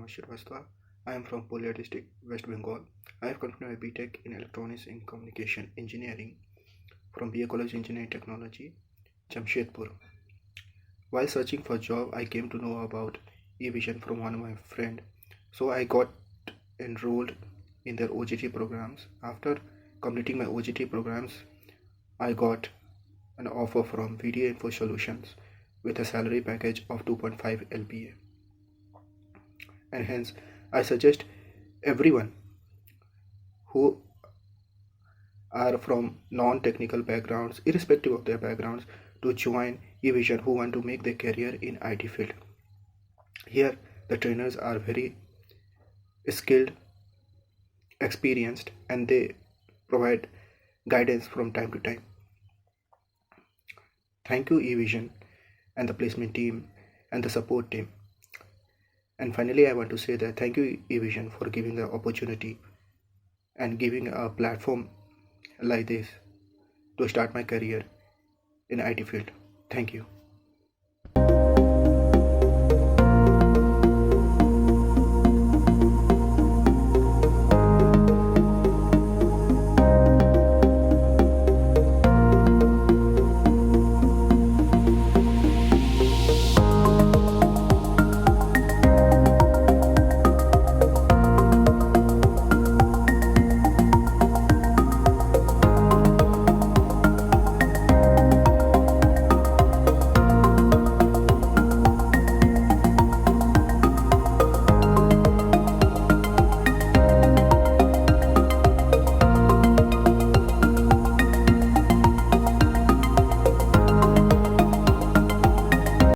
Shrivastava. I am from Purulia district, West Bengal. I have completed my BTech in Electronics and Communication Engineering from BA College Engineering Technology, Jamshedpur. While searching for job, I came to know about Evision from one of my friend. So I got enrolled in their OJT programs. After completing my OJT programs, I got an offer from VDA Info Solutions with a salary package of 2.5 LPA. And hence, I suggest everyone who are from non-technical backgrounds, irrespective of their backgrounds, to join Evision who want to make their career in IT field. Here, the trainers are very skilled, experienced, and they provide guidance from time to time. Thank you, Evision, and the placement team and the support team. And finally, I want to say that thank you, Evision, for giving the opportunity and giving a platform like this to start my career in IT field. Thank you.